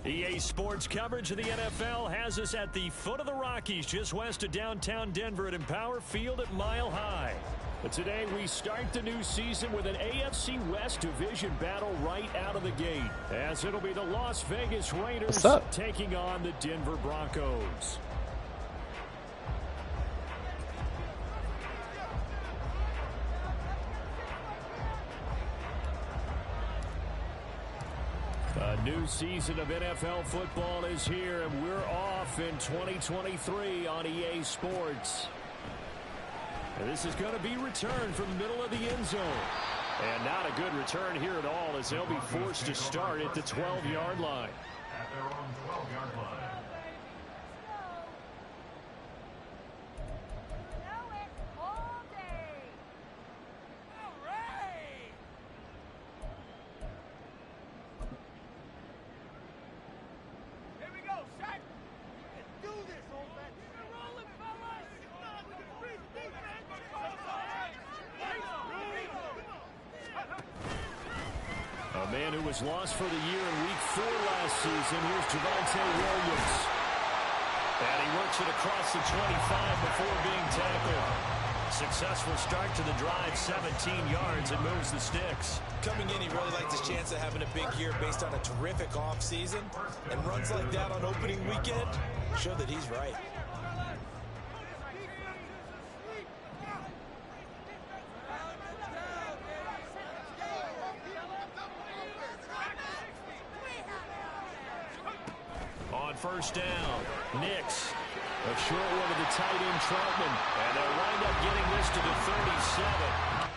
EA Sports coverage of the NFL has us at the foot of the Rockies, just west of downtown Denver at Empower Field at Mile High. But today we start the new season with an AFC West division battle right out of the gate, as it'll be the Las Vegas Raiders taking on the Denver Broncos. A new season of NFL football is here, and we're off in 2023 on EA Sports. And this is going to be returned from the middle of the end zone. And not a good return here at all, as they'll be forced to start at the 12-yard line. At their own 12-yard line. A man who was lost for the year in Week 4 last season. Here's Javonte Williams. And he works it across the 25 before being tackled. Successful start to the drive, 17 yards, and moves the sticks. Coming in, he really liked his chance of having a big year based on a terrific offseason. And runs like that on opening weekend show that he's right. First down, Nix. A short one to the tight end, Troutman. And they'll wind up getting this to the 37.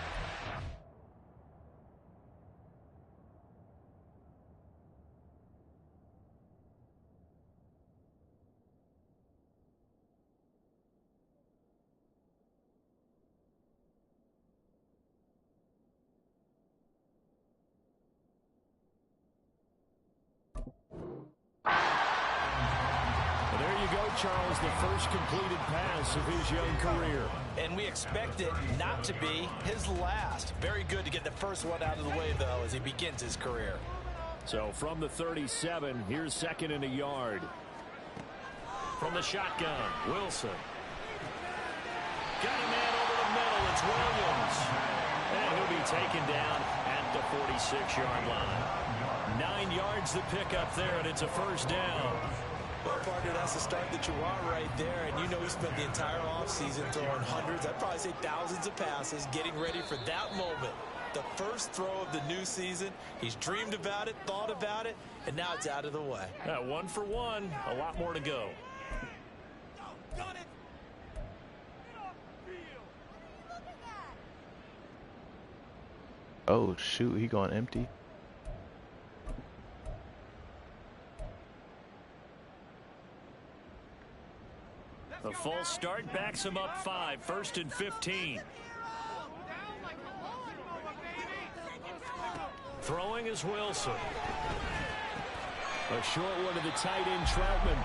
Charles, the first completed pass of his young career. And we expect it not to be his last. Very good to get the first one out of the way, though, as he begins his career. So from the 37, here's second and a yard. From the shotgun, Wilson. Got a man over the middle. It's Williams. And he'll be taken down at the 46-yard line. 9 yards to pick up there, and it's a first down. Well, partner, that's the start that you want right there. And you know he spent the entire offseason throwing hundreds, I'd probably say thousands of passes, getting ready for that moment. The first throw of the new season. He's dreamed about it, thought about it, and now it's out of the way. 1 for 1. A lot more to go. Oh, shoot. He going empty. A false start backs him up 5. First and 15. Throwing is Wilson. A short one to the tight end, Troutman.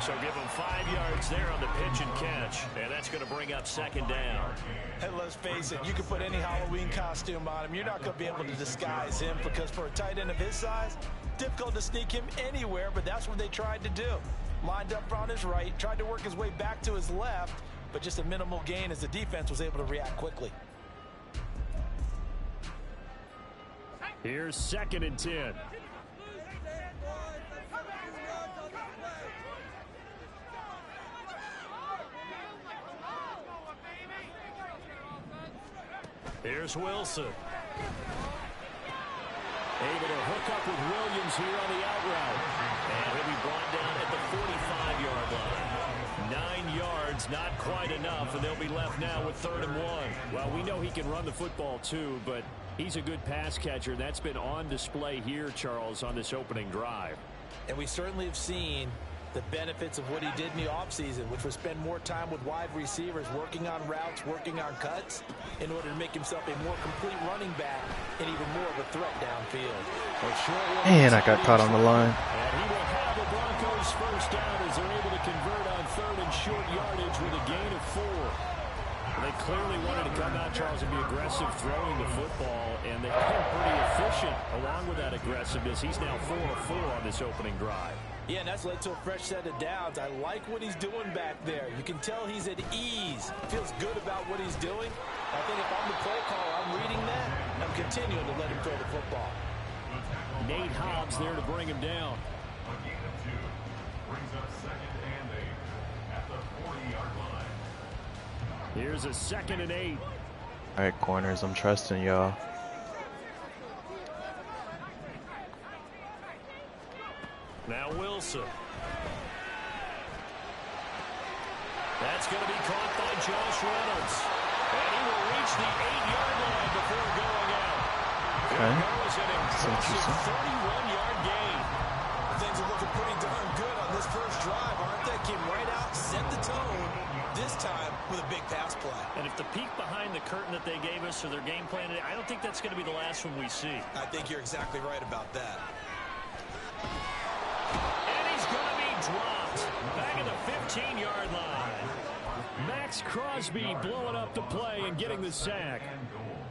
So give him 5 yards there on the pitch and catch. And that's going to bring up second down. Hey, let's face it, you can put any Halloween costume on him. You're not going to be able to disguise him, because for a tight end of his size, difficult to sneak him anywhere, but that's what they tried to do. Lined up on his right, tried to work his way back to his left, but just a minimal gain as the defense was able to react quickly. Here's second and 10. Here's Wilson. Able to hook up with Williams here on the out route. And he'll be brought down at the 45-yard line. 9 yards, not quite enough, and they'll be left now with 3rd and 1. Well, we know he can run the football too, but he's a good pass catcher. That's been on display here, Charles, on this opening drive. And we certainly have seen the benefits of what he did in the offseason, which was spend more time with wide receivers, working on routes, working on cuts, in order to make himself a more complete running back and even more of a threat downfield. And I got caught on the line. And he will have the Broncos first down as they're able to convert on 3rd and short yardage with a gain of 4. They they clearly wanted to come out, Charles, and be aggressive throwing the football, and they've been pretty efficient along with that aggressive. He's now 4 of 4 on this opening drive. Yeah, and that's led to a fresh set of downs. I like what he's doing back there. You can tell he's at ease. Feels good about what he's doing. I think if I'm the play caller, I'm reading that, and I'm continuing to let him throw the football. Nate Hobbs there to bring him down. A gain of 2 brings up 2nd and 8 at the 40-yard line. Here's a 2nd and 8. All right, corners, I'm trusting y'all. Now Wilson. That's going to be caught by Josh Reynolds. And he will reach the 8-yard line before going out. Okay. There goes an impressive 31-yard gain. Things are looking pretty darn good on this first drive, aren't they? Came right out, set the tone, this time with a big pass play. And if the peek behind the curtain that they gave us or their game plan, I don't think that's going to be the last one we see. I think you're exactly right about that. And he's going to be dropped back at the 15-yard line. Max Crosby blowing up the play and getting the sack.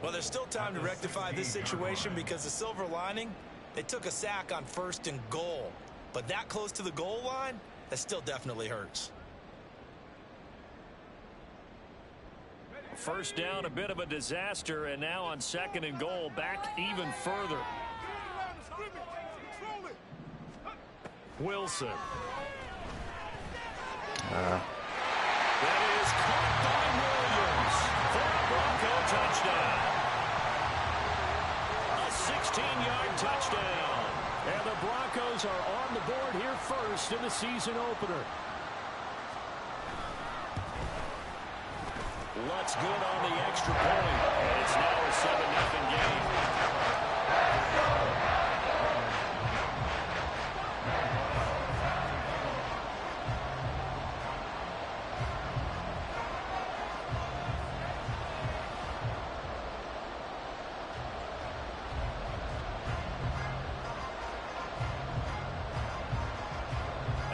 Well, there's still time to rectify this situation because the silver lining, they took a sack on 1st and goal. But that close to the goal line, that still definitely hurts. First down, a bit of a disaster, and now on 2nd and goal, back even further. Wilson. That is caught by Williams for a Bronco touchdown. A 16-yard touchdown. And the Broncos are on the board here first in the season opener. Lutz good on the extra point. And it's now a 7-0 game.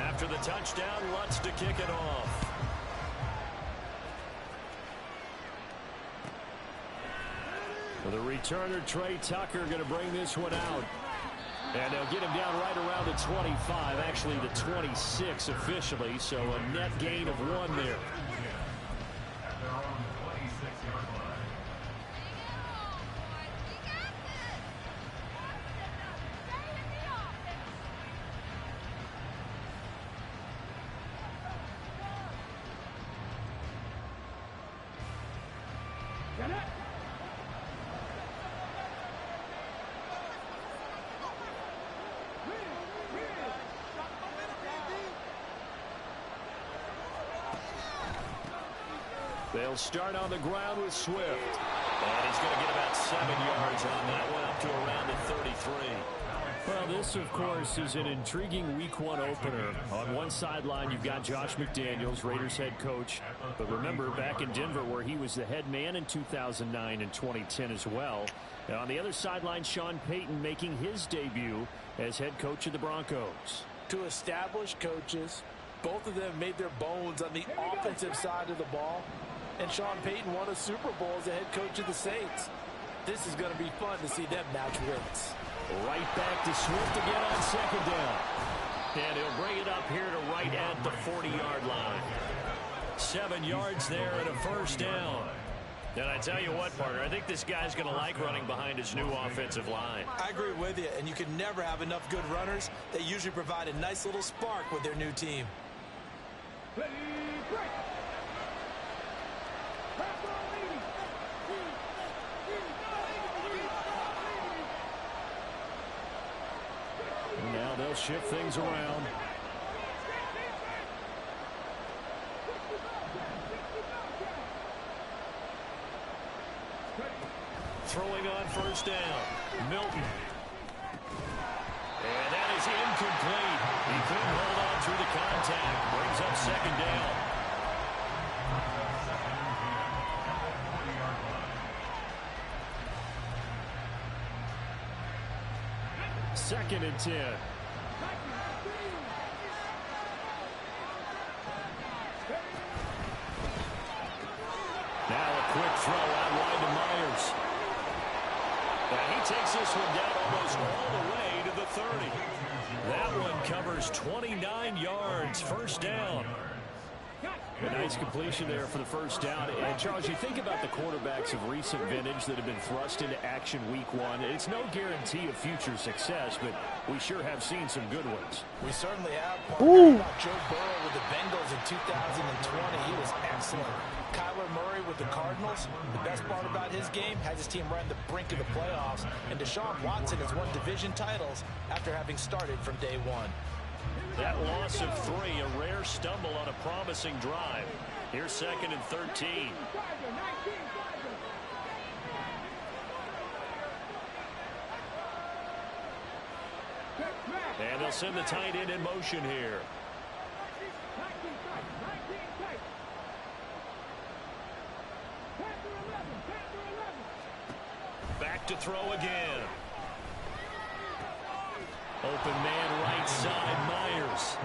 After the touchdown, Lutz to kick it off. The returner, Trey Tucker, going to bring this one out. And they'll get him down right around the 25, actually the 26 officially, so a net gain of 1 there. At their own 26-yard line. They'll start on the ground with Swift. And he's going to get about 7 yards on that one, up to around the 33. Well, this, of course, is an intriguing Week 1 opener. On one sideline, you've got Josh McDaniels, Raiders head coach. But remember, back in Denver, where he was the head man in 2009 and 2010 as well. And on the other sideline, Sean Payton making his debut as head coach of the Broncos. Two established coaches. Both of them made their bones on the offensive side of the ball. And Sean Payton won a Super Bowl as the head coach of the Saints. This is going to be fun to see them match wits. Right back to Swift again on 2nd down. And he'll bring it up here to right at the 40-yard line. 7 yards there and a first down. And I tell you what, partner, I think this guy's going to like running behind his new offensive line. I agree with you, and you can never have enough good runners. They usually provide a nice little spark with their new team. Now they'll shift things around. Throwing on first down, Milton. And that is incomplete. He couldn't hold on through the contact. Brings up 2nd down. Second and 10. Now a quick throw out wide to Myers. And he takes this one down almost all the way to the 30. That one covers 29 yards, first down. A nice completion there for the first down. And, Charles, you think about the quarterbacks of recent vintage that have been thrust into action week one. It's no guarantee of future success, but we sure have seen some good ones. We certainly have. About Joe Burrow with the Bengals in 2020. He was excellent. Kyler Murray with the Cardinals. The best part about his game, has his team right on the brink of the playoffs. And Deshaun Watson has won division titles after having started from day one. That loss of 3, a rare stumble on a promising drive. Here's 2nd and 13. And they'll send the tight end in motion here. Back to throw again. Open man right side, Myers.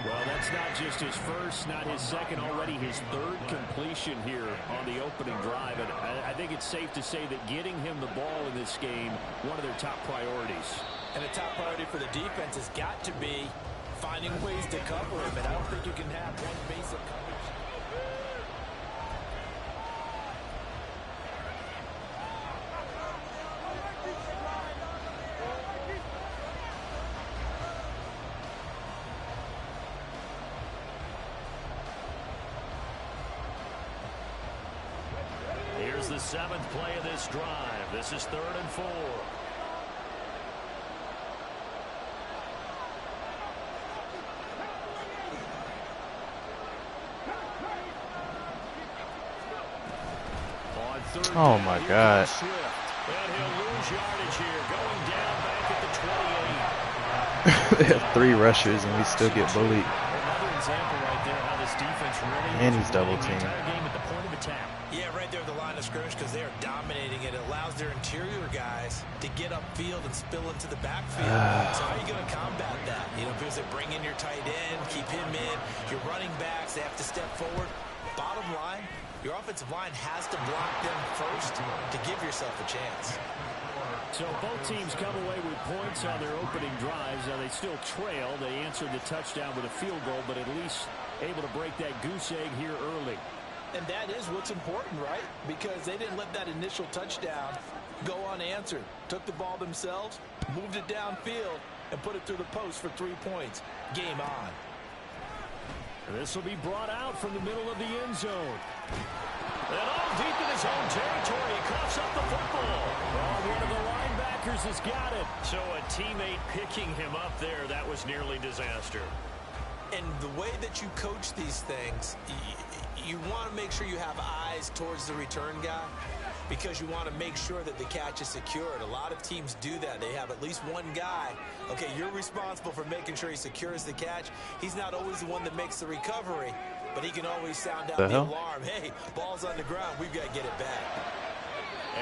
Well, that's not just his first, not his second, already his 3rd completion here on the opening drive. And I think it's safe to say that getting him the ball in this game, one of their top priorities. And the top priority for the defense has got to be finding ways to cover him. And I don't think you can have one basic coverage. Here's the 7th play of this drive. This is 3rd and 4. Oh my God. And he'll lose yardage here, going down back at the 28. They have 3 rushers and we still get bullied. Another example right there how this defense really And he's double teamed. game at the point of attack. Yeah, right there at the line of scrimmage, because they are dominating it. It allows their interior guys to get upfield and spill into the backfield. So how are you going to combat that? You know, because they bring in your tight end, keep him in. Your running backs, they have to step forward. Bottom line, your offensive line has to block them first to give yourself a chance. So both teams come away with points on their opening drives. Now they still trail. They answered the touchdown with a field goal, but at least able to break that goose egg here early. And that is what's important, right? Because they didn't let that initial touchdown go unanswered. Took the ball themselves, moved it downfield, and put it through the post for 3 points. Game on. And this will be brought out from the middle of the end zone. And all deep in his own territory, he coughs up the football. Oh, one of the linebackers has got it. So a teammate picking him up there, that was nearly disaster. And the way that you coach these things, you want to make sure you have eyes towards the return guy because you want to make sure that the catch is secured. A lot of teams do that. They have at least one guy. Okay, you're responsible for making sure he secures the catch. He's not always the one that makes the recovery, but he can always sound out the alarm. Hey, ball's on the ground. We've got to get it back.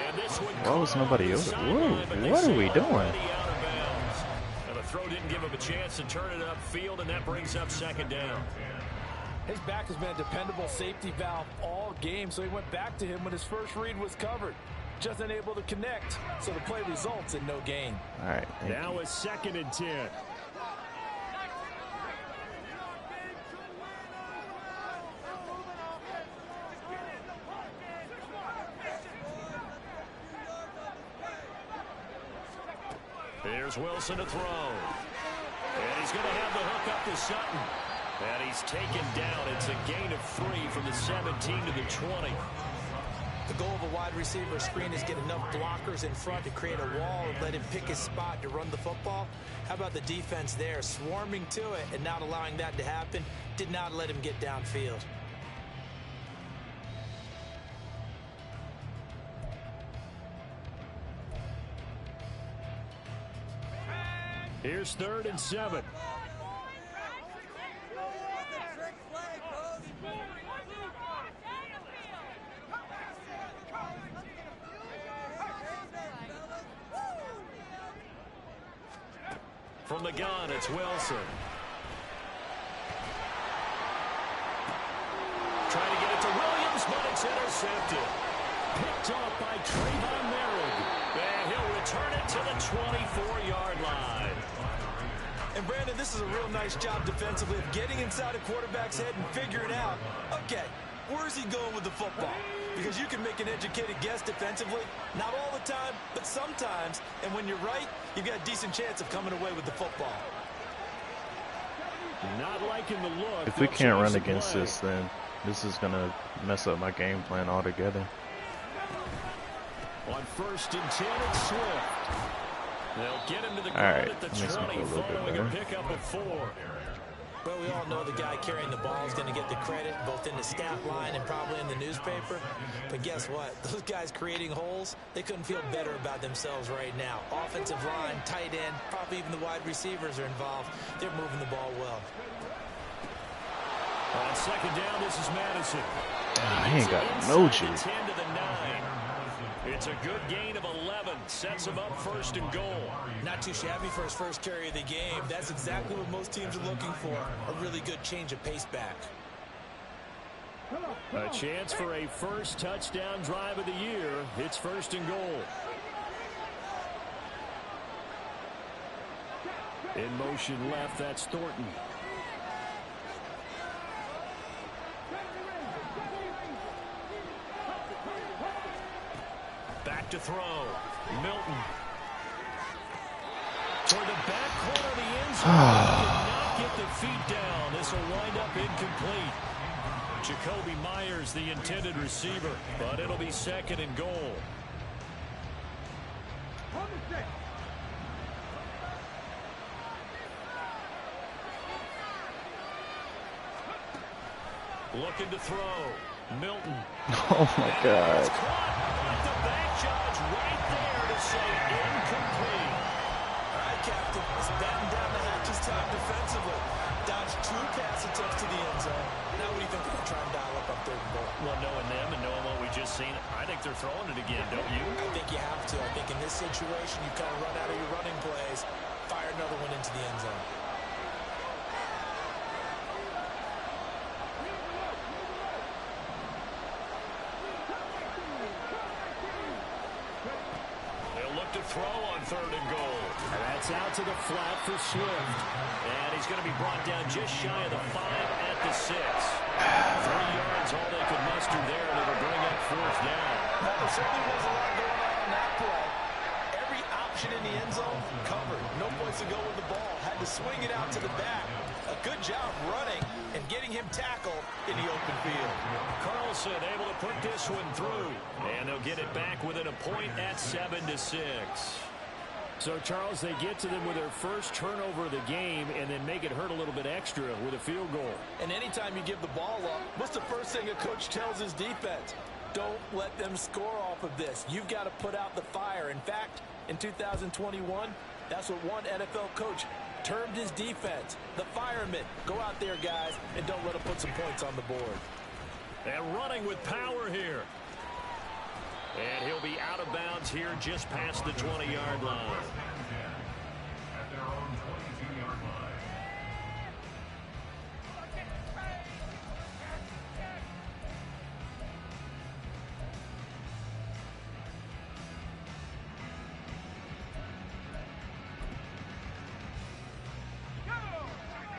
And this one Why was nobody over? Whoa, what are we doing? And the throw didn't give him a chance to turn it upfield, and that brings up 2nd down. His back has been a dependable safety valve all game, so he went back to him when his first read was covered. Just unable to connect, so the play results in no gain. All right. Now it's 2nd and 10. Here's Wilson to throw. And he's going to have the hook up to Sutton. And he's taken down. It's a gain of 3 from the 17 to the 20. The goal of a wide receiver screen is get enough blockers in front to create a wall and let him pick his spot to run the football. How about the defense there, swarming to it and not allowing that to happen? Did not let him get downfield. Here's 3rd and 7. From the gun, it's Wilson. Trying to get it to Williams, but it's intercepted. Picked off by Trayvon Merrick. And he'll return it to the 24-yard line. And Brandon, this is a real nice job defensively of getting inside a quarterback's head and figuring out, okay, where's he going with the football? Because you can make an educated guess defensively, not all the time, but sometimes. And when you're right, you've got a decent chance of coming away with the football. Not liking the look. If we can't run against this, then this is going to mess up my game plan altogether. On 1st and 10, it's Swift. They'll get him to the ground at the 20, following a pickup of 4. Well, we all know the guy carrying the ball is going to get the credit, both in the stat line and probably in the newspaper. But guess what? Those guys creating holes, they couldn't feel better about themselves right now. Offensive line, tight end, probably even the wide receivers are involved. They're moving the ball well. On 2nd down, this is Madison. He ain't got no juice. 10 to the 9. It's a good gain of 11. Sets him up 1st and goal. Not too shabby for his first carry of the game. That's exactly what most teams are looking for. A really good change of pace back. A chance for a first touchdown drive of the year. It's 1st and goal. In motion left, that's Thornton. Back to throw. Milton. Toward the back corner of the end zone. Did not get the feet down. This will wind up incomplete. Jacoby Myers, the intended receiver, but it'll be 2nd and goal. Looking to throw. Milton. Oh my God. The back judge right there to say incomplete. All right, Captain. It's batten down the hatches time defensively. Dodged 2 pass attempts to the end zone. Now what do you think they're going to try and dial up on 3rd and goal? Well, knowing them and knowing what we just seen, I think they're throwing it again, don't you? I think you have to. I think in this situation, you kind of run out of your running plays, fire another one into the end zone. To throw on 3rd and goal. And that's out to the flat for Swift. And he's going to be brought down just shy of the 5 at the 6. 3 yards, all they could muster there, and it'll bring up 4th down. Well, there certainly was a lot going on that play. Every option in the end zone covered. No place to go with the ball. Had to swing it out to the back. A good job running and getting him tackled in the open field. Carlson able to put this one through. And they'll get it back within a point at 7-6. So, Charles, they get to them with their first turnover of the game and then make it hurt a little bit extra with a field goal. And anytime you give the ball up, what's the first thing a coach tells his defense? Don't let them score off of this. You've got to put out the fire. In fact, in 2021, that's what one NFL coach termed his defense. The firemen. Go out there, guys, and don't let them put some points on the board. And running with power here. And he'll be out of bounds here just past the 20-yard line. At their own 22-yard line.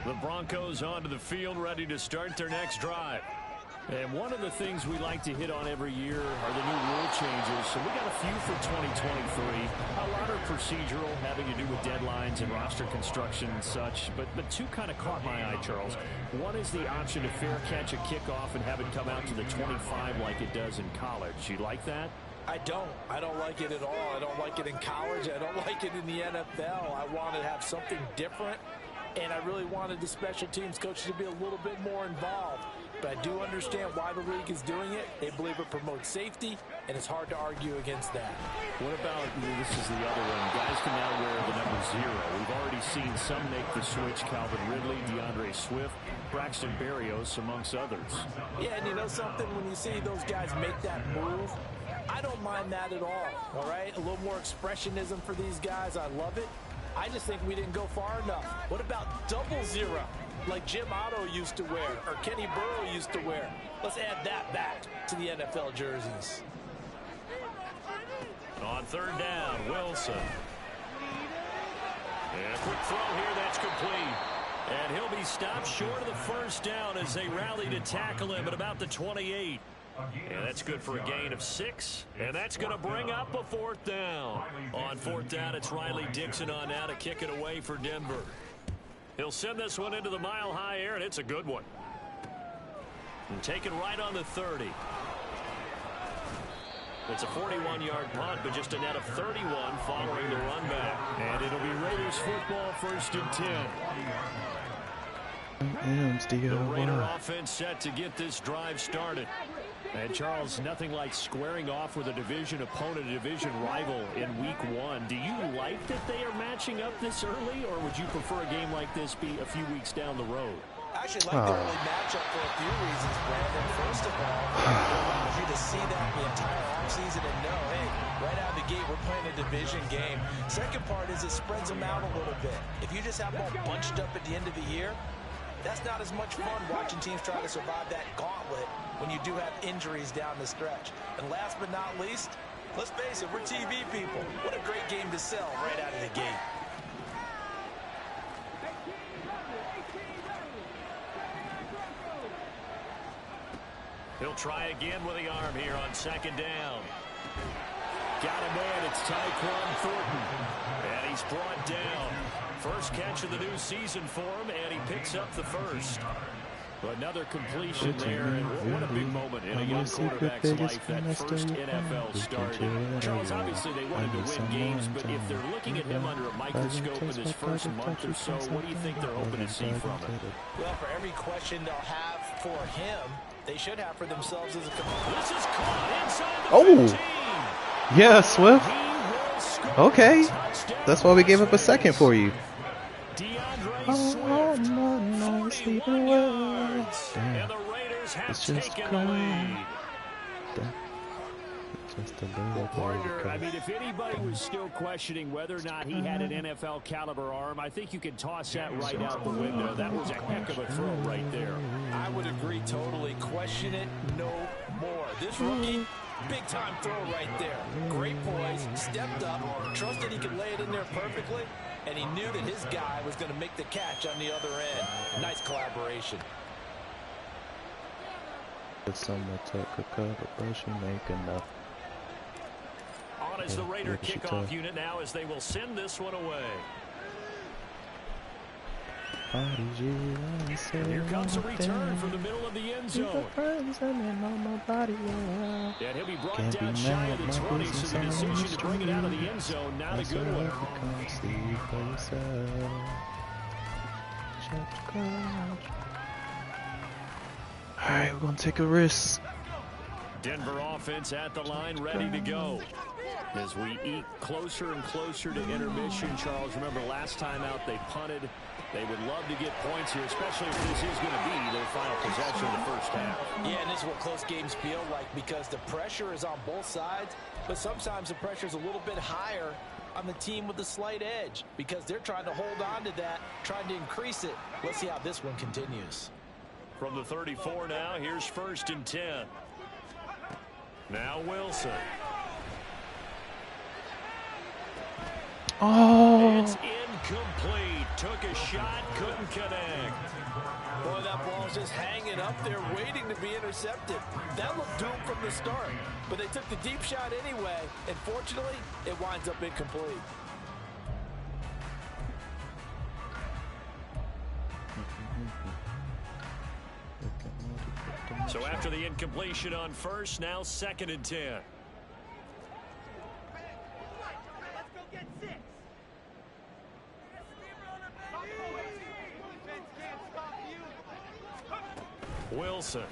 The Broncos onto the field, ready to start their next drive. And one of the things we like to hit on every year are the new rule changes. So we got a few for 2023. A lot are procedural, having to do with deadlines and roster construction and such. But 2 kind of caught my eye, Charles. One is the option to fair catch a kickoff and have it come out to the 25 like it does in college. You like that? I don't. I don't like it at all. I don't like it in college. I don't like it in the NFL. I want to have something different. And I really wanted the special teams coach to be a little bit more involved. But I do understand why the league is doing it. They believe it promotes safety, and it's hard to argue against that. What about, this is the other one, guys can now wear the number 0. We've already seen some make the switch, Calvin Ridley, DeAndre Swift, Braxton Berrios, amongst others. Yeah, and you know something? When you see those guys make that move, I don't mind that at all right? A little more expressionism for these guys. I love it. I just think we didn't go far enough. What about double 0? like Jim Otto used to wear or Kenny Burrow used to wear. Let's add that back to the NFL jerseys. On third down, Wilson. And a quick throw here, that's complete. And he'll be stopped short of the first down as they rally to tackle him at about the 28. And that's good for a gain of 6. And that's going to bring up a fourth down. On fourth down, it's Riley Dixon on now to kick it away for Denver. He'll send this one into the mile-high air, and it's a good one. And take it right on the 30. It's a 41-yard punt, but just a net of 31 following the run back. And it'll be Raiders football, 1st and 10. The Raider offense set to get this drive started. And Charles, nothing like squaring off with a division opponent, a division rival in week 1. Do you like that they are matching up this early, or would you prefer a game like this be a few weeks down the road? I actually like the early matchup for a few reasons, Brandon. First of all, it allows you to see that the entire offseason and know, hey, right out of the gate, we're playing a division game. Second part is it spreads them out a little bit. If you just have them all bunched up at the end of the year, that's not as much fun watching teams try to survive that gauntlet when you do have injuries down the stretch. And last but not least, let's face it, we're TV people. What a great game to sell right out of the gate. He'll try again with the arm here on 2nd down. Got him in. It's Tyquan Thornton. And he's brought down. First catch of the new season for him, and he picks up the first. Another completion there, and what a big moment in a young quarterback's life, that first NFL start. Charles, obviously they wanted to win games, but if they're looking at him under a microscope in his first month or so, what do you think they're hoping to see from him? Well, for every question they'll have for him, they should have for themselves as a This is caught inside the 15. Yeah, Swift. Okay. That's why we gave up a second for you. DeAndre Swift, 41 yards, and the Raiders have taken the lead. Partner, I mean, if anybody was still questioning whether or not he had an NFL caliber arm, I think you can toss that right out the window. That was a heck of a throw right there. I would agree totally. Question it no more. This rookie, big time throw right there. Great poise, stepped up, trusted he could lay it in there perfectly, and he knew that his guy was going to make the catch on the other end. Nice collaboration. Someone took a cover, but she make enough. On is the Raider kickoff unit now as they will send this one away. And here comes a return from the middle of the end zone. And he'll be brought down shy of the 20, so the decision to bring it out of the end zone, not a good one. Alright, we're going to take a risk. Denver offense at the line, ready to go. As we eke closer and closer to intermission, Charles, remember last time out they punted. They would love to get points here, especially if this is going to be their final possession of the first half. Yeah, and this is what close games feel like because the pressure is on both sides, but sometimes the pressure is a little bit higher on the team with the slight edge because they're trying to hold on to that, trying to increase it. Let's see how this one continues. From the 34 now, here's 1st and 10. Now Wilson. Oh. It's incomplete. Took a shot, couldn't connect. Boy, that ball's just hanging up there waiting to be intercepted. That looked doomed from the start, but they took the deep shot anyway, and fortunately, it winds up incomplete. So after the incompletion on first, now 2nd and 10. Wilson.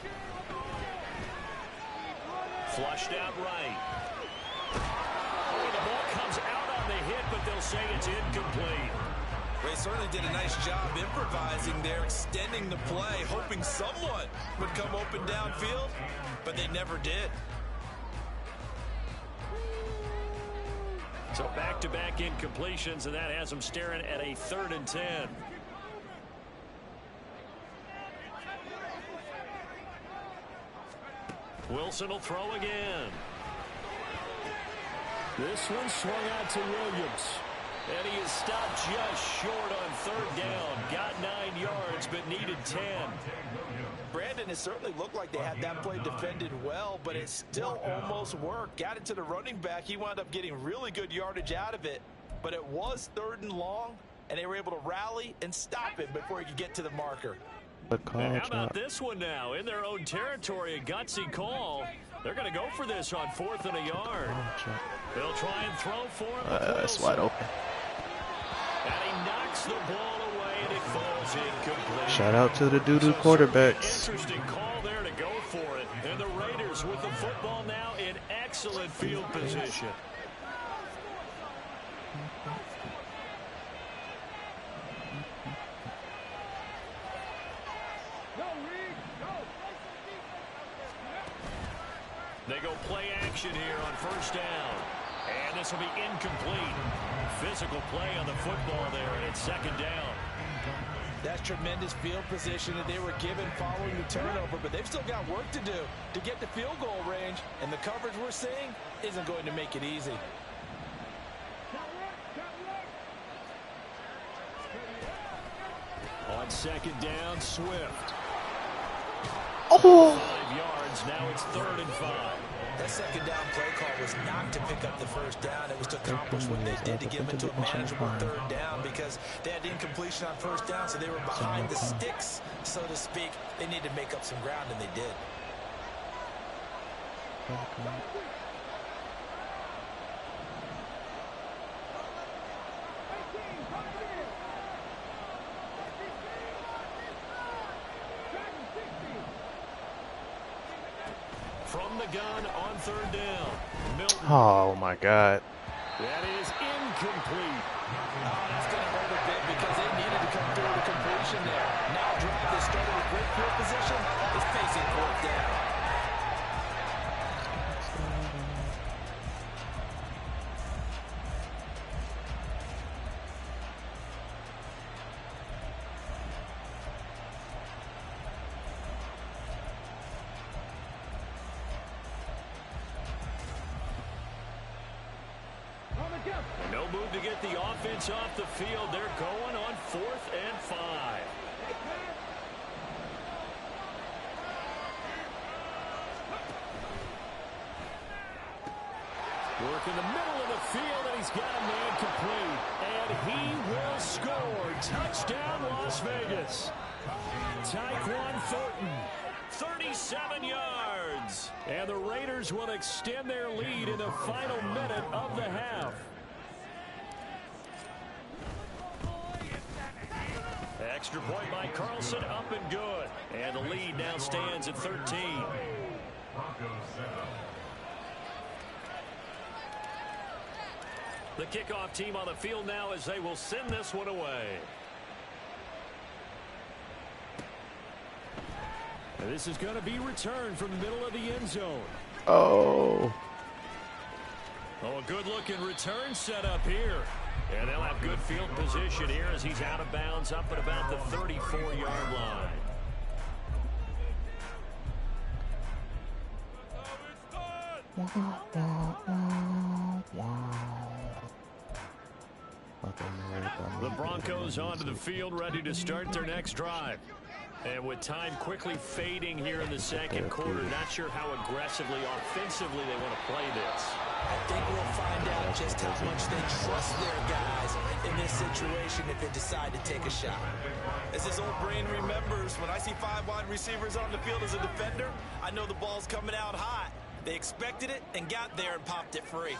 Flushed out right. Oh, the ball comes out on the hit, but they'll say it's incomplete. They certainly did a nice job improvising there, extending the play, hoping someone would come open downfield, but they never did. So back-to-back incompletions, and that has them staring at a 3rd and 10. Wilson will throw again. This one swung out to Williams. And he is stopped just short on third down. Got 9 yards, but needed 10. Brandon, it certainly looked like they had that play defended well, but it still almost worked. Got it to the running back. He wound up getting really good yardage out of it. But it was 3rd and long, and they were able to rally and stop it before he could get to the marker. And how about this one now? In their own territory, a gutsy call. They're going to go for this on 4th and a yard. They'll try and throw for him. That's wide open. And he knocks the ball away, and it falls incomplete. Shout out to the doo-doo quarterbacks. Interesting call there to go for it. And the Raiders with the football now in excellent field position. They go play action here on 1st down. And this will be incomplete. Physical play on the football there, and it's 2nd down. That's tremendous field position that they were given following the turnover, but they've still got work to do to get to field goal range, and the coverage we're seeing isn't going to make it easy. On 2nd down, Swift. Oh! 5 yards, now it's 3rd and 5. That 2nd down play call was not to pick up the 1st down. It was to accomplish what they did to get them into a manageable 3rd down because they had incompletion on 1st down, so they were behind the sticks, so to speak. They needed to make up some ground, and they did. From the gun on 3rd down. Milton. Oh my God. That is incomplete. Oh, that's going to hurt a bit because they needed to come through the completion there. Now a drive that started with great field position is facing 4th down. No move to get the offense off the field. They're going on 4th and 5. Work in the middle of the field, and he's got a man complete. And he will score. Touchdown, Las Vegas. Tyquan Thornton, 37 yards. And the Raiders will extend their lead in the final minute of the half. Extra point by Carlson, up and good. And the lead now stands at 13. Broncos set up. The kickoff team on the field now as they will send this one away. And this is going to be returned from the middle of the end zone. Oh. Oh, a good-looking return set up here. And they'll have good field position here as he's out of bounds up at about the 34-yard line. The Broncos onto the field, ready to start their next drive. And with time quickly fading here in the 2nd quarter, not sure how aggressively, offensively they want to play this. I think we'll find out just how much they trust their guys in this situation if they decide to take a shot. As his old brain remembers, when I see 5 wide receivers on the field as a defender, I know the ball's coming out hot. They expected it and got there and popped it free.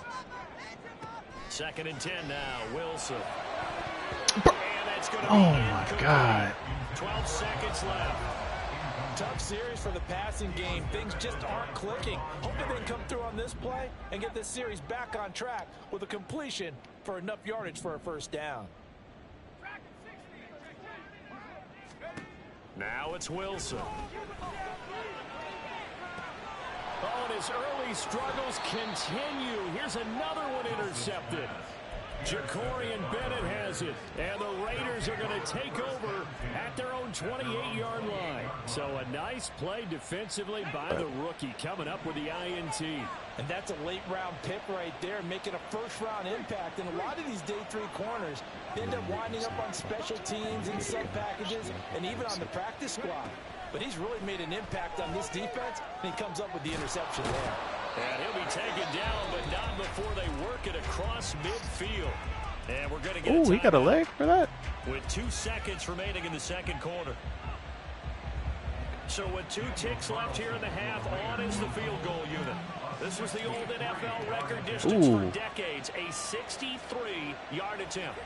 2nd and 10 now, Wilson. And that's going to be my God. 12 seconds left. Tough series for the passing game. Things just aren't clicking. Hoping they can come through on this play and get this series back on track with a completion for enough yardage for a 1st down. Now it's Wilson. Oh, and his early struggles continue. Here's another one intercepted. Ja'Cory Bennett has it, and the Raiders are going to take over at their own 28-yard line. So a nice play defensively by the rookie, coming up with the INT. And that's a late-round pick right there, making a first-round impact. And a lot of these day 3 corners end up winding up on special teams and sub packages and even on the practice squad. But he's really made an impact on this defense, and he comes up with the interception there. And he'll be taken down, but not before they work it across midfield. And we're going to get Oh, he got a leg for that? With 2 seconds remaining in the second quarter. So with 2 ticks left here in the half, on is the field goal unit. This was the old NFL record distance for decades, a 63-yard attempt.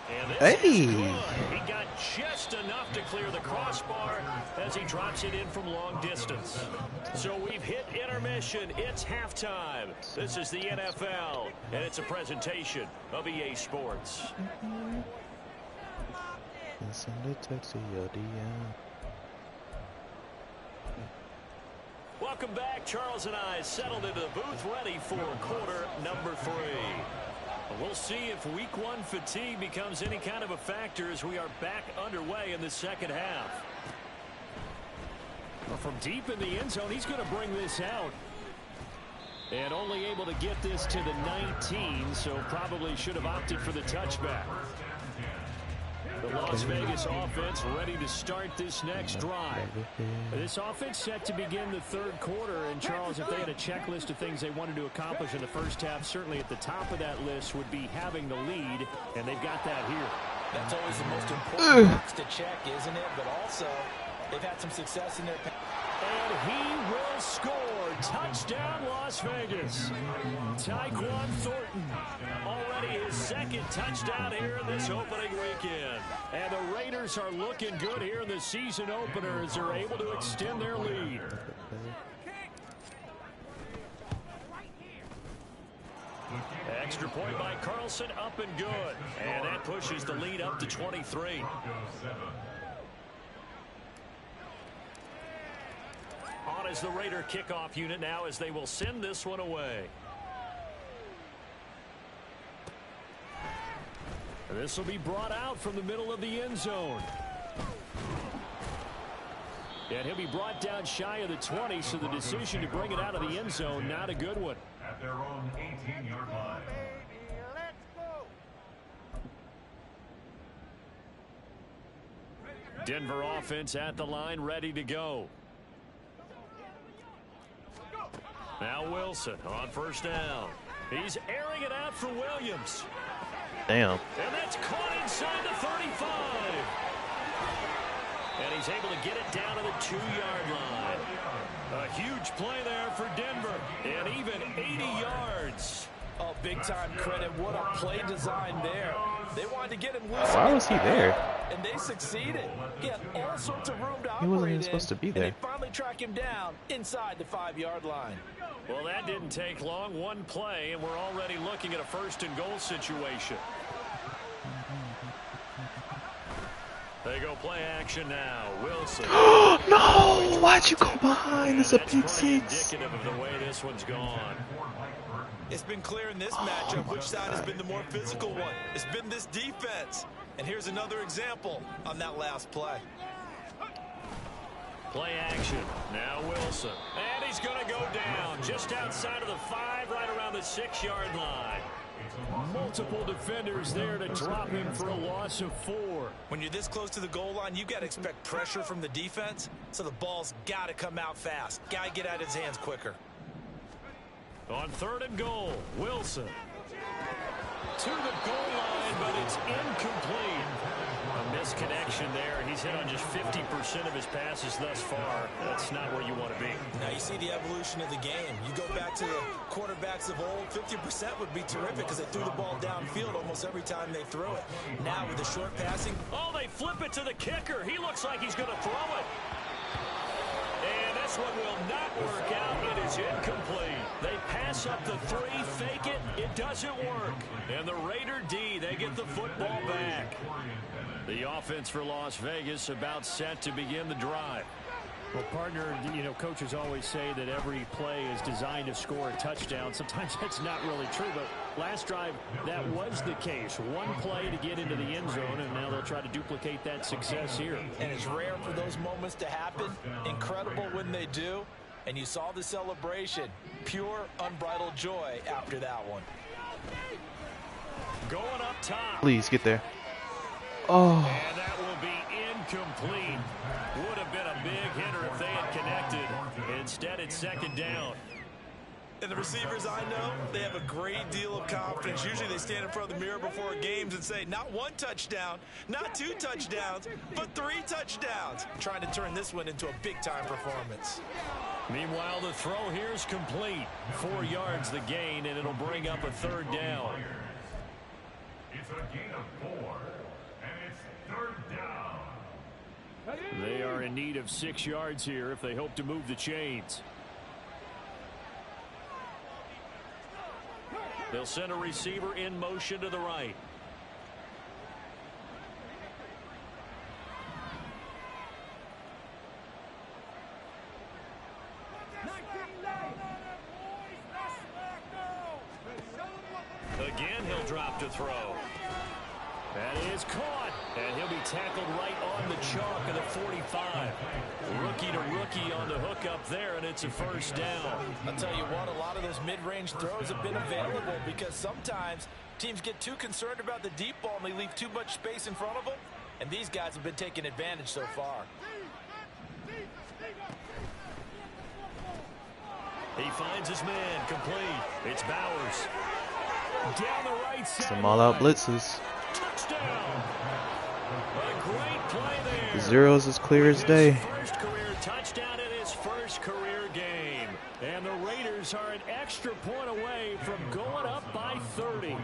And this is good. He got just enough to clear the crossbar as he drops it in from long distance. So we've hit intermission. It's halftime. This is the NFL, and it's a presentation of EA Sports. Welcome back. Charles and I settled into the booth, ready for quarter number 3. We'll see if week 1 fatigue becomes any kind of a factor as we are back underway in the second half. Well, from deep in the end zone, he's going to bring this out. And only able to get this to the 19, so probably should have opted for the touchback. The Las Vegas offense ready to start this next drive. This offense set to begin the third quarter. And, Charles, if they had a checklist of things they wanted to accomplish in the first half, certainly at the top of that list would be having the lead, and they've got that here. That's always the most important box to check, isn't it? But also, they've had some success in their past. And he will score. Touchdown, Las Vegas. Tyquan Thornton, already his second touchdown here in this opening weekend. And the Raiders are looking good here in the season opener as they're able to extend their lead. Extra point by Carlson, up and good. And that pushes the lead up to 23. On is the Raider kickoff unit now as they will send this one away. This will be brought out from the middle of the end zone. And he'll be brought down shy of the 20, so the decision to bring it out of the end zone, not a good one. At their own 18-yard line. Denver offense at the line, ready to go. Now Wilson on first down. He's airing it out for Williams. Damn. And that's caught inside the 35. And he's able to get it down to the 2-yard line. A huge play there for Denver. And even 80 yards. Oh, big-time credit. What a play design there. They wanted to get him loose. Why was he there? And they succeeded. He had all sorts of room to operate. He wasn't even supposed to be there. And they finally track him down inside the 5-yard line. Well, that didn't take long. One play, and we're already looking at a first-and-goal situation. They go play action now. Wilson. No! Why'd you go behind? It's a pick six. Indicative of the way this one's gone. It's been clear in this matchup which side has been the more physical one. It's been this defense. And here's another example on that last play. Play action. Now Wilson. And he's going to go down just outside of the 5, right around the 6-yard line. Multiple defenders there to drop him for a loss of 4. When you're this close to the goal line, you've got to expect pressure from the defense, so the ball's got to come out fast. Got to get out of his hands quicker. On 3rd and goal, Wilson. To the goal line, but it's incomplete. A misconnection there. He's hit on just 50% of his passes thus far. That's not where you want to be. Now you see the evolution of the game. You go back to the quarterbacks of old, 50% would be terrific because they threw the ball downfield almost every time they threw it. Now with the short passing. Oh, they flip it to the kicker. He looks like he's going to throw it. And this one will not work out. It is incomplete. They pass up the 3, fake it. It doesn't work. And the Raider D, they get the football back. The offense for Las Vegas about set to begin the drive. Well, partner, you know, coaches always say that every play is designed to score a touchdown. Sometimes that's not really true, but last drive, that was the case. One play to get into the end zone, and now they'll try to duplicate that success here. And it's rare for those moments to happen. Incredible when they do. And you saw the celebration. Pure, unbridled joy after that one. Going up top. Please get there. Oh. And that will be incomplete. Would have been a big hitter if they had connected. Instead, it's second down. And the receivers I know, they have a great deal of confidence. Usually they stand in front of the mirror before games and say, not one touchdown, not two touchdowns, but 3 touchdowns. Trying to turn this one into a big-time performance. Meanwhile, the throw here is complete. 4 yards the gain, and it'll bring up a third down. It's a gain of 4, and it's third down. They are in need of 6 yards here if they hope to move the chains. They'll send a receiver in motion to the right. Again, he'll drop to throw. That is caught, and he'll be tackled right on the chalk of the 45. Rookie to rookie on the hook up there, and it's a first down. I'll tell you what, a lot of those mid-range throws have been available because sometimes teams get too concerned about the deep ball and they leave too much space in front of them, and these guys have been taking advantage so far. He finds his man, complete. It's Bowers. Down the right side. Some all-out blitzes. Touchdown. A great play there. The zeros as clear as day. First career touchdown in his first career game. And the Raiders are an extra point away from going up by 30. Come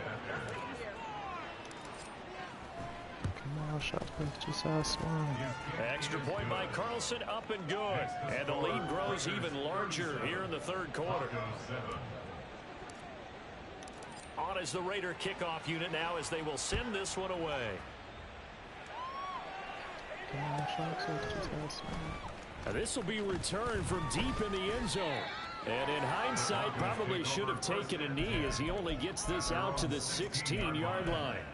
on, shot just how small. Extra point by Carlson, up and good. And the lead grows even larger here in the third quarter. On is the Raider kickoff unit now as they will send this one away. Now this will be returned from deep in the end zone. And in hindsight, probably should have taken a knee as he only gets this out to the 16-yard line.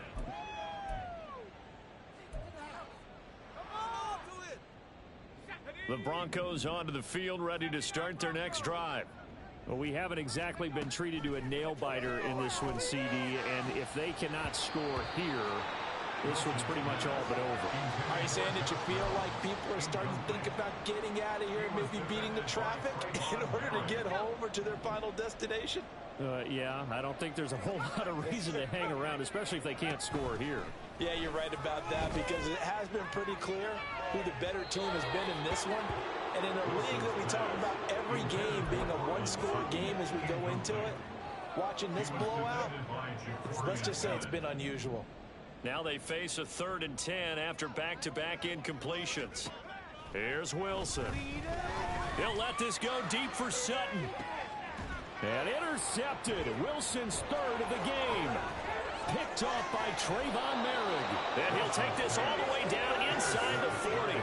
The Broncos onto the field, ready to start their next drive. Well, we haven't exactly been treated to a nail-biter in this one, CD, and if they cannot score here, this one's pretty much all but over. Are you saying that you feel like people are starting to think about getting out of here and maybe beating the traffic in order to get home or to their final destination? Yeah, I don't think there's a whole lot of reason to hang around, especially if they can't score here. Yeah, you're right about that because it has been pretty clear who the better team has been in this one. And in a league that we talk about every game being a one-score game as we go into it, watching this blowout, let's just say it's been unusual. Now they face a 3rd and 10 after back-to-back incompletions. Here's Wilson. He'll let this go deep for Sutton. And intercepted. Wilson's 3rd of the game. Picked off by Trayvon Merrick. And he'll take this all the way down inside the 40.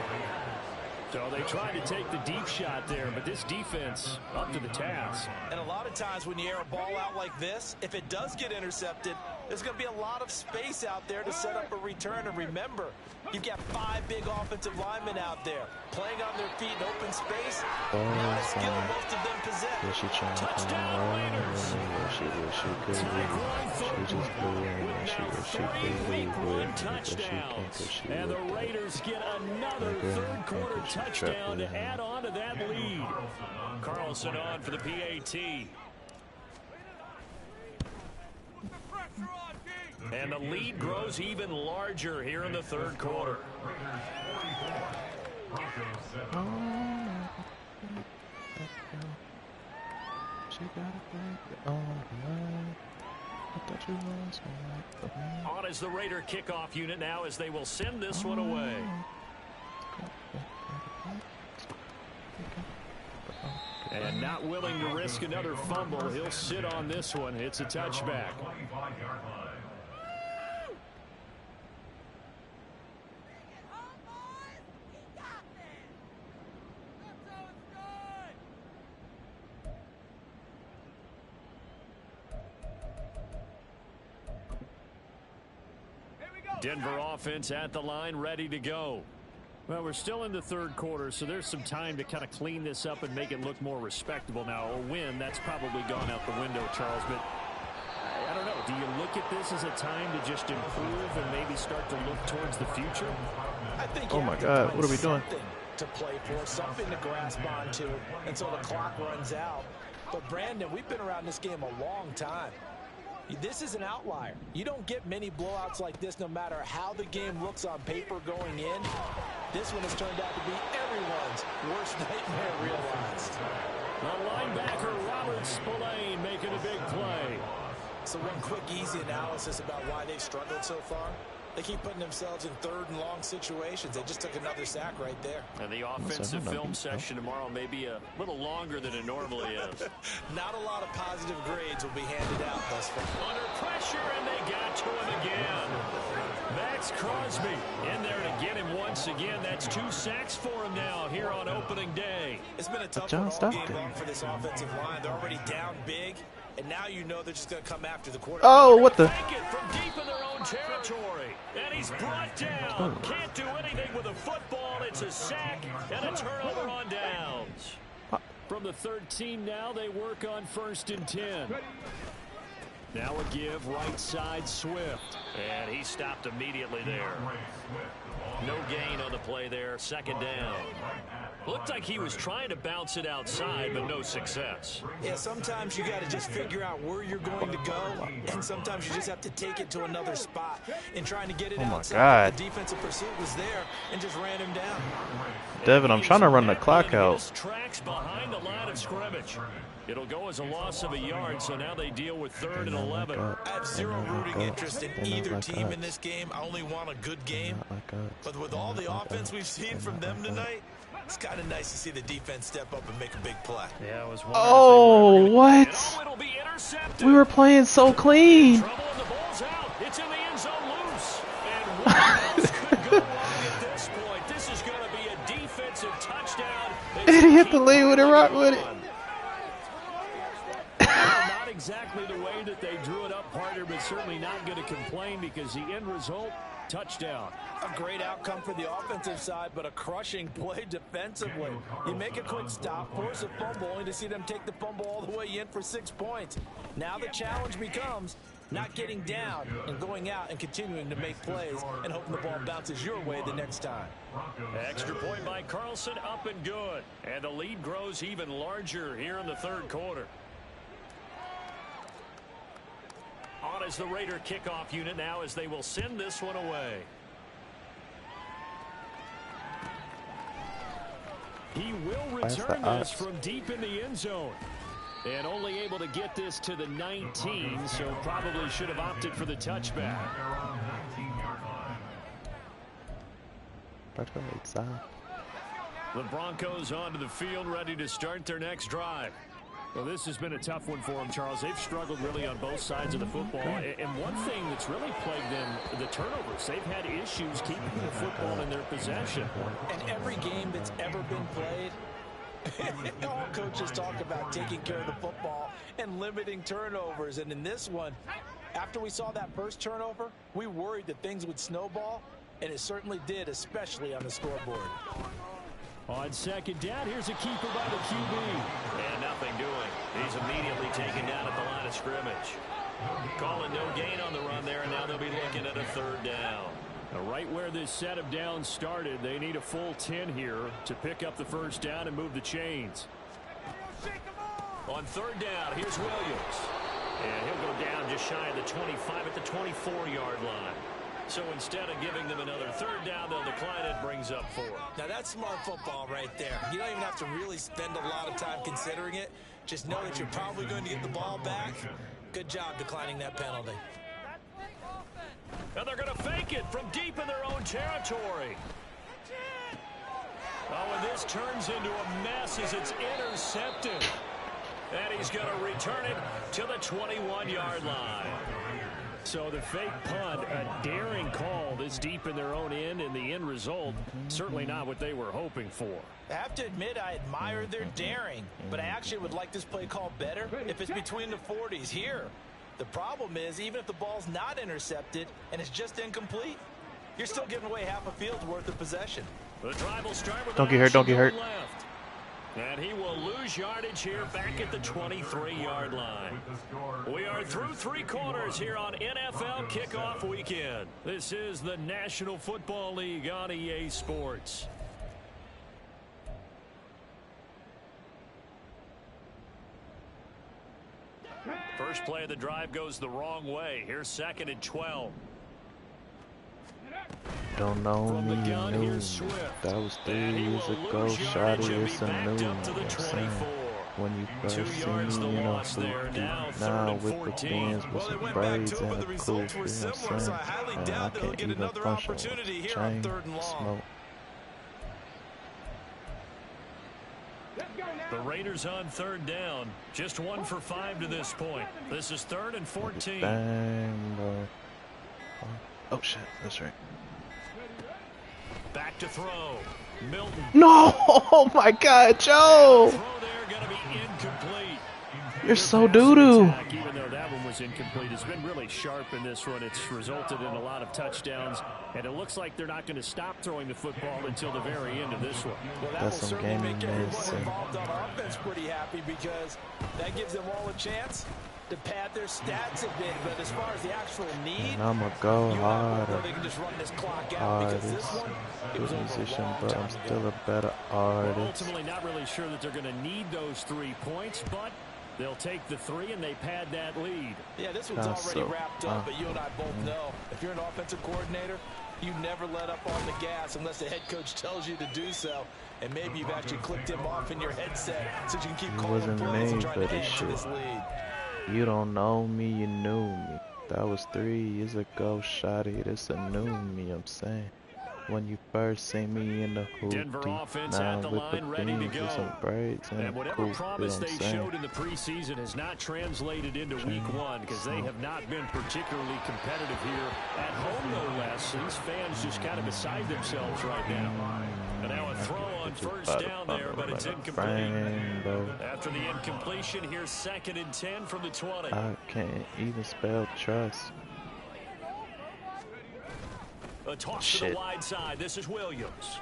So they tried to take the deep shot there, but this defense up to the task. And a lot of times when you air a ball out like this, if it does get intercepted, there's going to be a lot of space out there to set up a return. And remember, you've got 5 big offensive linemen out there playing on their feet in open space. Not a skill most of them possess. Touchdown Raiders. Touchdowns. And the Raiders get another third quarter touchdown to add on to that lead. Carlson on for the PAT. And the lead grows even larger here in the third quarter. On is the Raider kickoff unit now as they will send this one away. And not willing to risk another fumble, he'll sit on this one. It's a touchback. Denver offense at the line, ready to go. Well, we're still in the third quarter, so there's some time to kind of clean this up and make it look more respectable. Now, a win, that's probably gone out the window, Charles, but I don't know. Do you look at this as a time to just improve and maybe start to look towards the future? I think Oh my God, what are we doing? To play for, something to grasp onto until the clock runs out. But Brandon, we've been around this game a long time. This is an outlier. You don't get many blowouts like this no matter how the game looks on paper going in. This one has turned out to be everyone's worst nightmare realized. The linebacker Robert Spillane making a big play. So one quick, easy analysis about why they've struggled so far. They keep putting themselves in third and long situations. They just took another sack right there. And the offensive film session tomorrow may be a little longer than it normally is. Not a lot of positive grades will be handed out thus far. Under pressure, and they got to him again. Max Crosby in there to get him once again. That's 2 sacks for him now here on opening day. It's been a tough one all game long for this offensive line. They're already down big, and now you know they're just going to come after the quarterback. Oh, what the? From deep in their own territory. And he's brought down. Can't do anything with a football. It's a sack and a turnover on downs. From the 13 now, they work on 1st and 10. Now a give right side Swift. And he stopped immediately there. No gain on the play there. 2nd down. Looked like he was trying to bounce it outside, but no success. Yeah, sometimes you got to just figure out where you're going to go, and sometimes you just have to take it to another spot. In trying to get it outside, the defensive pursuit was there and just ran him down. Devin, I'm trying to run the clock out. Tracks behind the line of scrimmage. It'll go as a loss of a yard, so now they deal with 3rd and 11. I have zero rooting interest in either team in this game. I only want a good game. But with all the offense we've seen from them tonight, it's kind of nice to see the defense step up and make a big play. Yeah, it was oh, what? We were playing so clean. Trouble and the ball's out. It's in the end zone loose. And what else could go wrong at this point? This is going to be a defensive touchdown. And he hit the lead with a rock with it. Not exactly the way that they drew it up, partner, but certainly not going to complain because the end result, touchdown. A great outcome for the offensive side, but a crushing play defensively. You make a quick stop, force a fumble, only to see them take the fumble all the way in for 6 points. Now the challenge becomes not getting down and going out and continuing to make plays and hoping the ball bounces your way the next time. Extra point by Carlson, up and good. And the lead grows even larger here in the 3rd quarter. On is the Raider kickoff unit now as they will send this one away. He will return this from deep in the end zone. And only able to get this to the 19, so probably should have opted for the touchback. The Broncos onto the field, ready to start their next drive. Well, this has been a tough one for them, Charles. They've struggled really on both sides of the football. And one thing that's really plagued them, the turnovers. They've had issues keeping the football in their possession. And every game that's ever been played, all coaches talk about taking care of the football and limiting turnovers. And in this one, after we saw that first turnover, we worried that things would snowball, and it certainly did, especially on the scoreboard. On 2nd down, here's a keeper by the QB. And nothing doing. He's immediately taken down at the line of scrimmage. Calling no gain on the run there, and now they'll be looking at a 3rd down. Now, right where this set of downs started, they need a full 10 here to pick up the 1st down and move the chains. On 3rd down, here's Williams. And he'll go down just shy of the 25 at the 24-yard line. So instead of giving them another 3rd down, they'll decline it, brings up 4. Now that's smart football right there. You don't even have to really spend a lot of time considering it. Just know that you're probably going to get the ball back. Good job declining that penalty. And they're going to fake it from deep in their own territory. Oh, and this turns into a mess as it's intercepted. And he's going to return it to the 21-yard line. So the fake punt, a daring call this deep in their own end, and the end result, certainly not what they were hoping for. I have to admit, I admire their daring, but I actually would like this play called better if it's between the 40s here. The problem is, even if the ball's not intercepted and it's just incomplete, you're still giving away half a field's worth of possession. The drive will start with Don't get hurt, don't get hurt. Left. And he will lose yardage here back at the 23-yard line. We are through 3 quarters here on NFL Kickoff Weekend. This is the National Football League on EA Sports. First play of the drive goes the wrong way. Here's 2nd and 12. Don't know me, you knew me. That was 3 years ago. Shot it, it's a new me. I'm saying. When you first see me in a hoopty, now with the bands with some braids and a cool feel, I'm saying. And I can't even function with chain smoke. The Raiders on 3rd down. Just 1 for 5 to this point. This is 3rd and 14. Bang, bro. Oh, shit. That's right. Back to throw. Milton. No! Oh, my God, Joe! Throw there going to be incomplete. You're so doo-doo. Even though that one was incomplete, it's been really sharp in this one. It's resulted in a lot of touchdowns, and it looks like they're not going to stop throwing the football until the very end of this one. Well, that That's will some certainly game make everyone medicine. involved on offense pretty happy because that gives them all a chance to pad their stats a bit. But as far as the actual need, And I'm going to go harder. they can just run this clock out because this one, it was musician, over a long but time I'm ago. still a better artist. Ultimately, not really sure that they're going to need those 3 points, but they'll take the 3 and they pad that lead. Yeah, this one's already wrapped up, but you and I both know if you're an offensive coordinator, you never let up on the gas unless the head coach tells you to do so. And maybe you've actually clicked him off in your headset so you can keep calling wasn't plays and made trying for to this add to this lead. You don't know me, you knew me. That was 3 years ago, shawty. This a new me, I'm saying. When you first see me in the Denver hoopty, offense now at the with line, the ready to beans go. with some braids and And a whatever cool promise feel, they I'm saying. showed in the preseason has not translated into week 1 because they have not been particularly competitive here at home, no less. These fans just kind of beside themselves right now. And now a throw on 1st down there, but it's incomplete. After the incompletion, here's 2nd and 10 from the 20. I can't even spell trust. A toss to the wide side. This is Williams.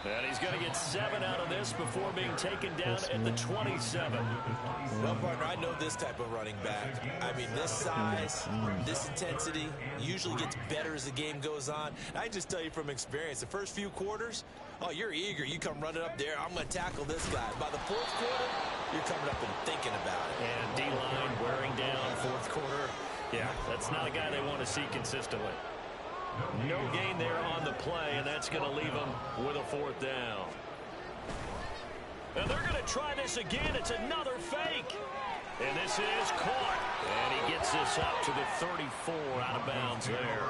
And he's going to get 7 out of this before being taken down at the 27. Well, partner, I know this type of running back. I mean, this size, this intensity usually gets better as the game goes on. I just tell you from experience, the first few quarters, oh, you're eager. You come running up there. I'm going to tackle this guy. By the 4th quarter, you're coming up and thinking about it. And D-line wearing down 4th quarter. Yeah, that's not a guy they want to see consistently. No gain there on the play, and that's going to leave them with a 4th down. And they're going to try this again. It's another fake. And this is caught. And he gets this up to the 34 out of bounds there.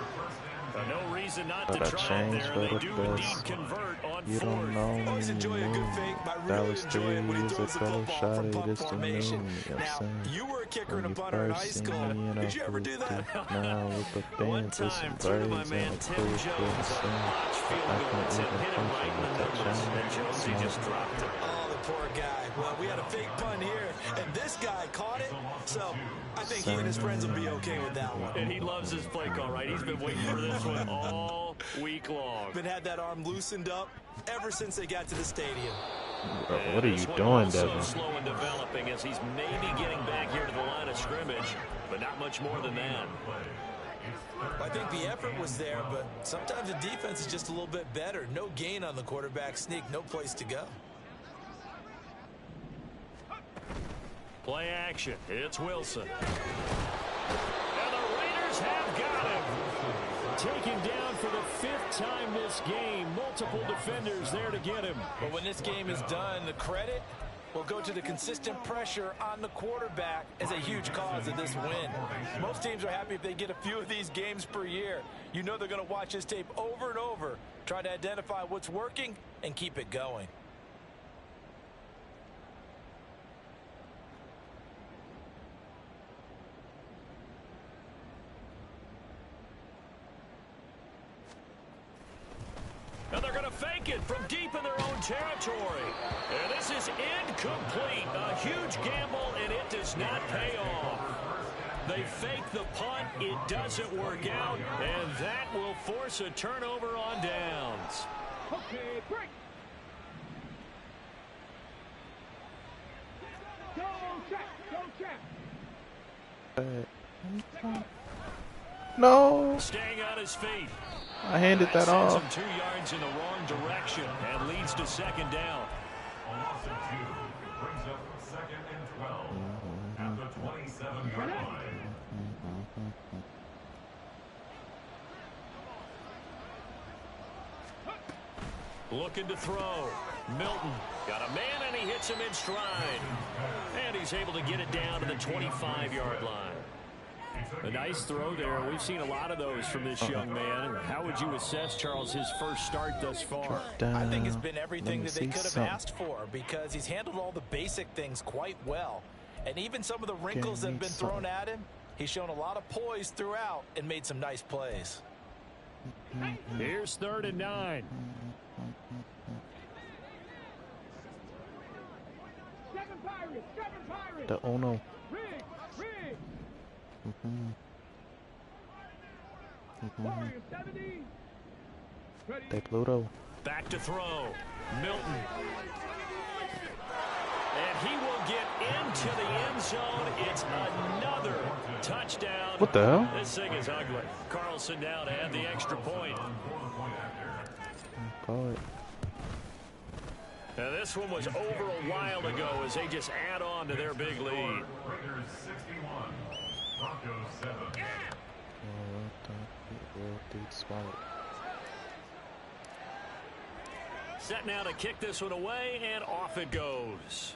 No reason not to try it there. They do indeed convert on 4th. You don't know me, Always enjoy a good fake. I really enjoy it when he throws the football from punt formation. Now, you were a kicker and a punter in high school. Did you ever do that? Now with the One bands with some time, threw to my braids man and a Tim cool Jones feel, on a saying. notch field I goal. can't Tim even hit him right function in with the that numbers, chain and Jonesy smoke. just dropped it. Oh, the poor guy. Well, we had a fake punt here, and this guy caught it. So I think he and his friends will be okay with that one. And he loves his play call, right? He's been waiting for this one all week long. Been had that arm loosened up ever since they got to the stadium. Bro, what are you doing, Devin? Slow and developing as he's maybe getting back here to the line of scrimmage, but not much more than that. I think the effort was there, but sometimes the defense is just a little bit better. No gain on the quarterback sneak, no place to go. Play action. It's Wilson. And the Raiders have got him. Taken down for the 5th time this game. Multiple defenders there to get him. But when this game is done, the credit will go to the consistent pressure on the quarterback as a huge cause of this win. Most teams are happy if they get a few of these games per year. You know they're going to watch this tape over and over, try to identify what's working and keep it going. And they're going to fake it from deep in their own territory. And this is incomplete. A huge gamble, and it does not pay off. They fake the punt. It doesn't work out, and that will force a turnover on downs. Okay, break. Go check. No. Staying on his feet. I handed that sends off. him 2 yards in the wrong direction and leads to second down. A loss of 2 brings up 2nd and 12 at the 27-yard line. Looking to throw. Milton got a man, and he hits him in stride. And he's able to get it down to the 25-yard line. A nice throw there. We've seen a lot of those from this young man. How would you assess, Charles, his first start thus far? I think it's been everything that they could have asked for, because he's handled all the basic things quite well. And even some of the wrinkles that have been thrown at him, he's shown a lot of poise throughout and made some nice plays. Here's 3rd and 9. The Ono. They Pluto. Back to throw. Milton. And he will get into the end zone. It's another touchdown. What the hell? This thing is ugly. Carlson down to add the extra point. Call it. Now this one was over a while ago as they just add on to their big lead. Raiders 61, Broncos 7. Set now to kick this one away, and off it goes.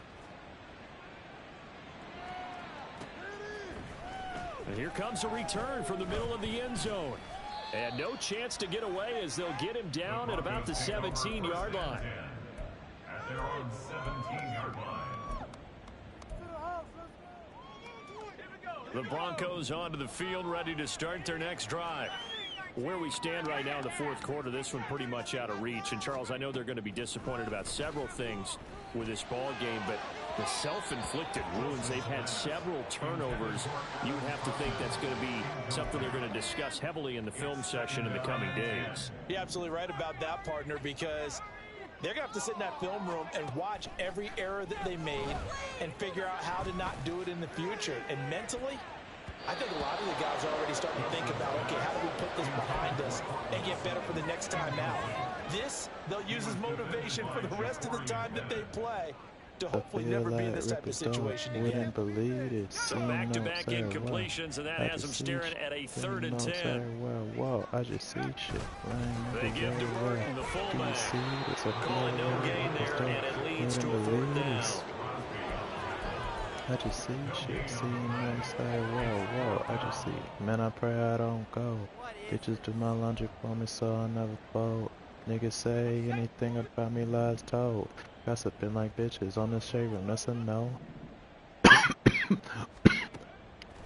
And here comes a return from the middle of the end zone. And no chance to get away as they'll get him down at about the 17-yard line. At their own 17-yard line. The Broncos onto the field, ready to start their next drive. Where we stand right now in the 4th quarter, this one pretty much out of reach. And, Charles, I know they're going to be disappointed about several things with this ball game, but the self-inflicted wounds, they've had several turnovers. You would have to think that's going to be something they're going to discuss heavily in the film session in the coming days. You're absolutely right about that, partner, because they're going to have to sit in that film room and watch every error that they made and figure out how to not do it in the future. And mentally, I think a lot of the guys are already starting to think about, okay, how do we put this behind us and get better for the next time out? This, they'll use as motivation for the rest of the time that they play to hopefully never be in this type of situation again. Wouldn't believe it. So back-to-back incompletions, and that has them staring at a 3rd and 10. Wow, I just see shit. They give to Burton, the fullback. Calling no gain there, and it leads to a 4th down. I just see shit, whoa, I just see. Man, I pray I don't go. Bitches do my laundry for me, so I never fold. Niggas say anything about me lies told. Gossiping like bitches on the shade room, that's a no.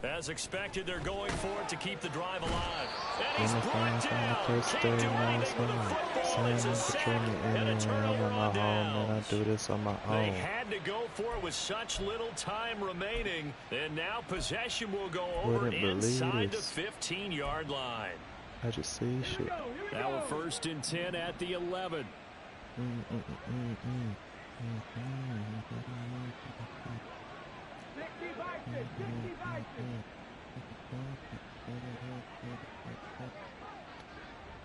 As expected, they're going for it to keep the drive alive. And he's brought down. Can't do anything with the football. It's a sack and a turnover on downs. I do this on my own. They had to go for it with such little time remaining. And now possession will go over inside the 15-yard line. I just see shit. Now a 1st and 10 at the 11.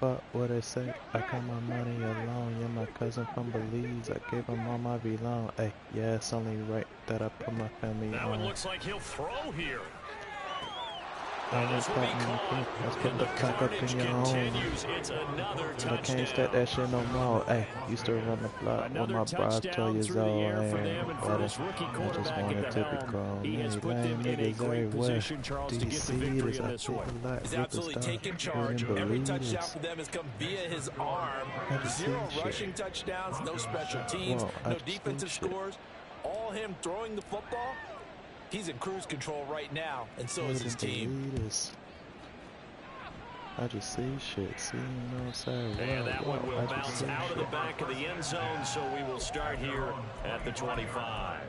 But what I say, I got my money alone. You're my cousin from Belize. I gave him all my belong. Hey, yeah, it's only right that I put my family Now on. it looks like he'll throw here. Let's put the cock up in your home. It's another I can't start that shit no more. Hey, used to run the block when my bride 12 years old. I just wanted to be grown. He has put them in a great position, Charles, to get the victory in this one. He's absolutely taken charge. Every touchdown for them has come via his arm. 0 rushing touchdowns, no special teams, no defensive scores. All him throwing the football. He's in cruise control right now, and so is his team. I just see shit. See, you know what I'm saying? And that one will bounce out of the back of the end zone, so we will start here at the 25.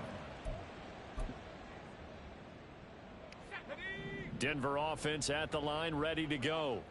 Denver offense at the line, ready to go.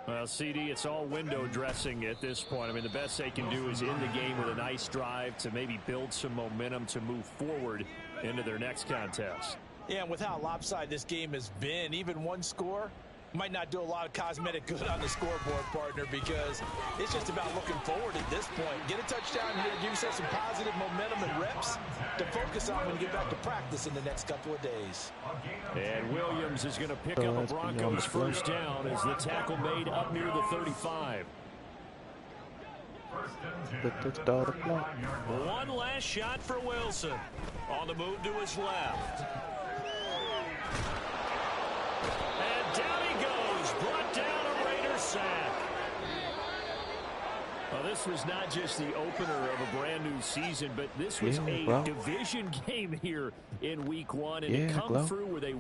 Well, CD, it's all window dressing at this point. I mean, the best they can do is end the game with a nice drive to maybe build some momentum to move forward into their next contest. Yeah, and with how lopsided this game has been, even one score might not do a lot of cosmetic good on the scoreboard, partner, because it's just about looking forward at this point. Get a touchdown here, give yourself some positive momentum and reps to focus on when you get back to practice in the next couple of days. And Williams is going to pick up a Broncos first down as the tackle made up near the 35. One last shot for Wilson. On the move to his left. And down he goes. Brought down a Raider sack. Well, this was not just the opener of a brand new season, but this was a division game here in week 1. And to come through with a